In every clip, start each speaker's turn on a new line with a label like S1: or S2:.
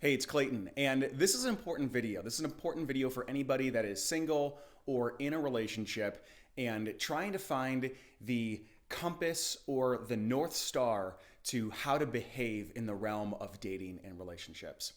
S1: Hey, it's Clayton, and this is an important video. This is an important video for anybody that is single or in a relationship and trying to find the compass or the North Star to how to behave in the realm of dating and relationships.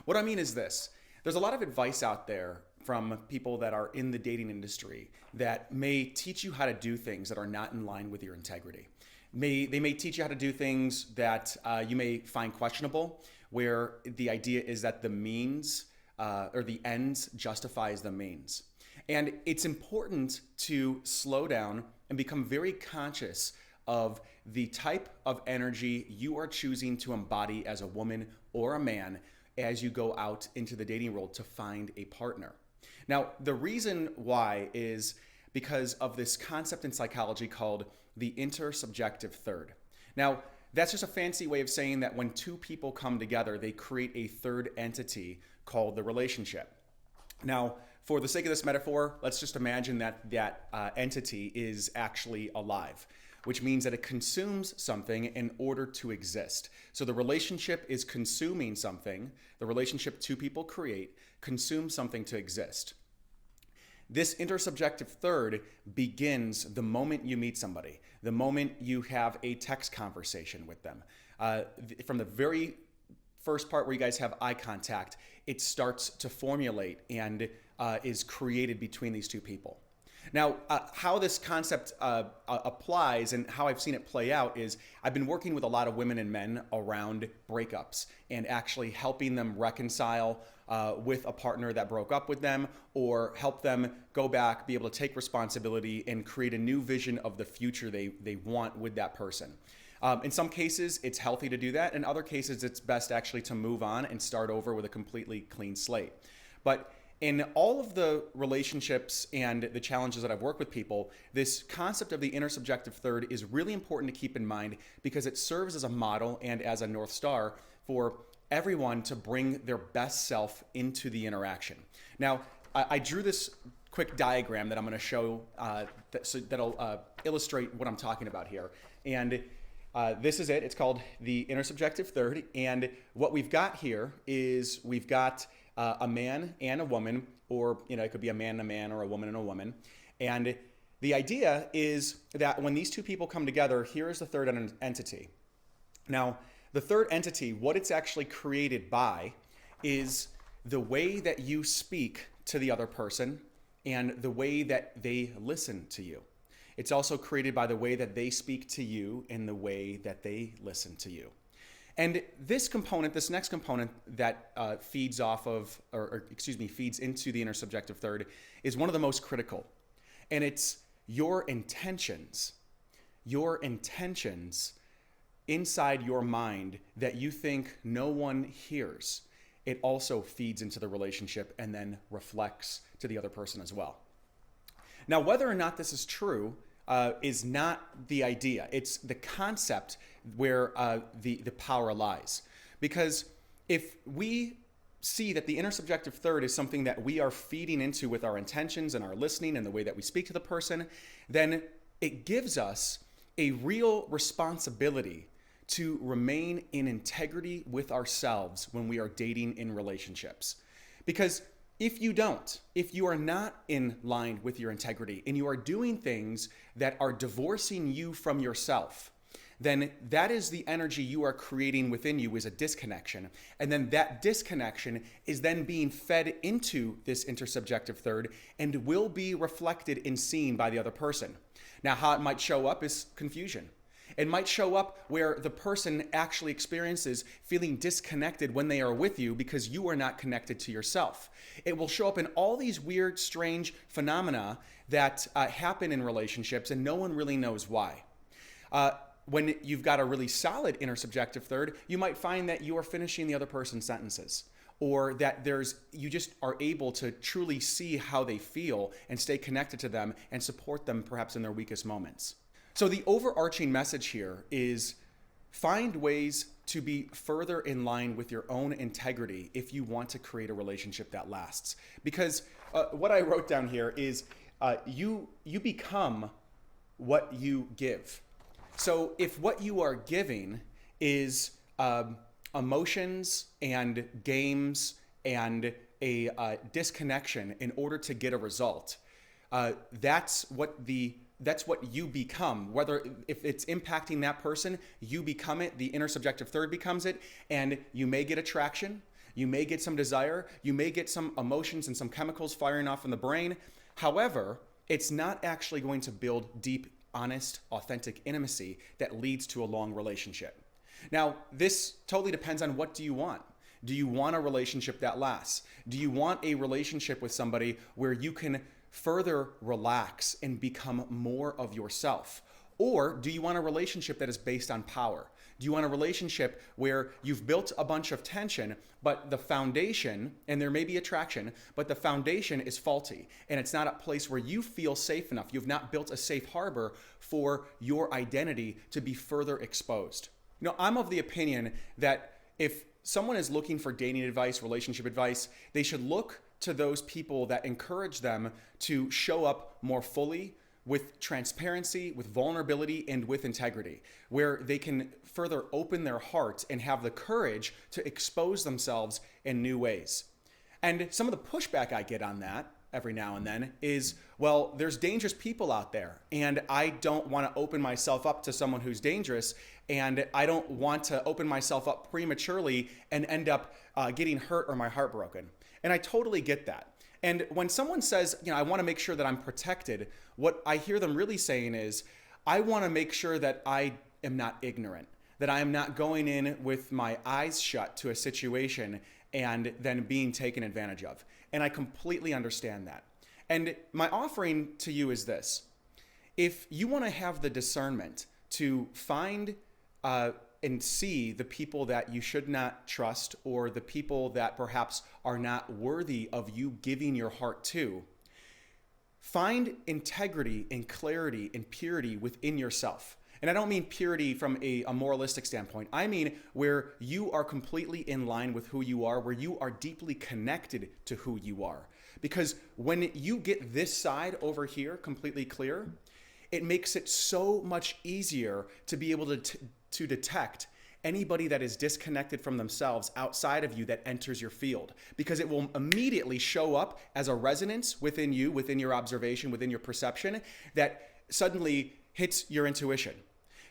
S1: What I mean is this. There's a lot of advice out there from people that are in the dating industry that may teach you how to do things that are not in line with your integrity. They may teach you how to do things that you may find questionable, where the idea is that the means or the ends justifies the means. And it's important to slow down and become very conscious of the type of energy you are choosing to embody as a woman or a man as you go out into the dating world to find a partner. Now, the reason why is because of this concept in psychology called the intersubjective third. Now, that's just a fancy way of saying that when two people come together, they create a third entity called the relationship. Now, for the sake of this metaphor, let's just imagine that entity is actually alive, which means that it consumes something in order to exist. So the relationship is consuming something. The relationship two people create consumes something to exist. This intersubjective third begins the moment you meet somebody, the moment you have a text conversation with them. From the very first part where you guys have eye contact, it starts to formulate and is created between these two people. Now, how this concept applies and how I've seen it play out is I've been working with a lot of women and men around breakups and actually helping them reconcile with a partner that broke up with them, or help them go back, be able to take responsibility and create a new vision of the future they want with that person. In some cases, it's healthy to do that. In other cases, it's best actually to move on and start over with a completely clean slate. But in all of the relationships and the challenges that I've worked with people, this concept of the intersubjective third is really important to keep in mind because it serves as a model and as a North Star for everyone to bring their best self into the interaction. Now, I drew this quick diagram that I'm going to show that'll illustrate what I'm talking about here. And this is it. It's called the intersubjective third. And what we've got here is we've got a man and a woman, or it could be a man and a man or a woman and a woman. And the idea is that when these two people come together, here is the third entity. Now, the third entity, what it's actually created by is the way that you speak to the other person and the way that they listen to you. It's also created by the way that they speak to you and the way that they listen to you. And this next component that feeds into the intersubjective third is one of the most critical. And it's your intentions. Your intentions inside your mind that you think no one hears. It also feeds into the relationship and then reflects to the other person as well. Now, whether or not this is true is not the idea. It's the concept where the power lies. Because if we see that the intersubjective third is something that we are feeding into with our intentions and our listening and the way that we speak to the person, then it gives us a real responsibility to remain in integrity with ourselves when we are dating in relationships. Because if you are not in line with your integrity and you are doing things that are divorcing you from yourself, then that is the energy you are creating within you is a disconnection. And then that disconnection is then being fed into this intersubjective third and will be reflected and seen by the other person. Now, how it might show up is confusion. It might show up where the person actually experiences feeling disconnected when they are with you because you are not connected to yourself. It will show up in all these weird, strange phenomena that happen in relationships and no one really knows why. When you've got a really solid intersubjective third, you might find that you are finishing the other person's sentences, or that you just are able to truly see how they feel and stay connected to them and support them perhaps in their weakest moments. So the overarching message here is find ways to be further in line with your own integrity if you want to create a relationship that lasts. Because what I wrote down here is you become what you give. So if what you are giving is a emotions and games and a disconnection in order to get a result, that's what you become. Whether if it's impacting that person, you become it. The intersubjective third becomes it, and you may get attraction, you may get some desire, you may get some emotions and some chemicals firing off in the brain. However, it's not actually going to build deep, honest, authentic intimacy that leads to a long relationship. Now, this totally depends on what do you want. Do you want a relationship that lasts? Do you want a relationship with somebody where you can further relax and become more of yourself? Or do you want a relationship that is based on power? Do you want a relationship where you've built a bunch of tension, but the foundation, and there may be attraction, but the foundation is faulty and it's not a place where you feel safe enough? You've not built a safe harbor for your identity to be further exposed. You know, I'm of the opinion that if someone is looking for dating advice, relationship advice, they should look to those people that encourage them to show up more fully, with transparency, with vulnerability, and with integrity, where they can further open their heart and have the courage to expose themselves in new ways. And some of the pushback I get on that every now and then is, well, there's dangerous people out there, and I don't want to open myself up to someone who's dangerous, and I don't want to open myself up prematurely and end up getting hurt or my heart broken. And I totally get that. And when someone says, I want to make sure that I'm protected, what I hear them really saying is, I want to make sure that I am not ignorant, that I am not going in with my eyes shut to a situation and then being taken advantage of. And I completely understand that. And my offering to you is this. If you want to have the discernment to find and see the people that you should not trust, or the people that perhaps are not worthy of you giving your heart to, find integrity and clarity and purity within yourself. And I don't mean purity from a moralistic standpoint. I mean where you are completely in line with who you are, where you are deeply connected to who you are. Because when you get this side over here completely clear, it makes it so much easier to be able to detect anybody that is disconnected from themselves outside of you that enters your field, because it will immediately show up as a resonance within you, within your observation, within your perception, that suddenly hits your intuition.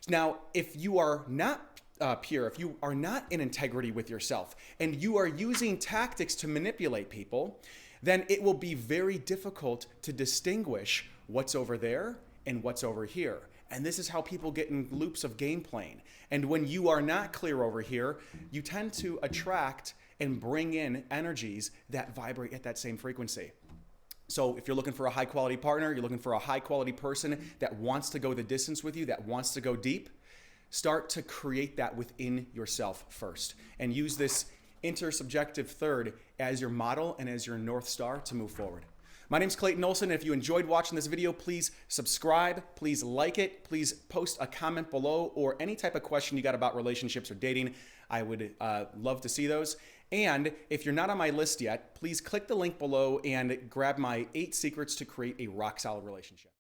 S1: Now, if you are not pure, if you are not in integrity with yourself, and you are using tactics to manipulate people, then it will be very difficult to distinguish what's over there and what's over here. And this is how people get in loops of game playing. And when you are not clear over here, you tend to attract and bring in energies that vibrate at that same frequency. So if you're looking for a high quality partner, you're looking for a high quality person that wants to go the distance with you, that wants to go deep, start to create that within yourself first. And use this intersubjective third as your model and as your North Star to move forward. My name's Clayton Olson. If you enjoyed watching this video, please subscribe, please like it, please post a comment below, or any type of question you got about relationships or dating. I would love to see those. And if you're not on my list yet, please click the link below and grab my 8 secrets to create a rock solid relationship.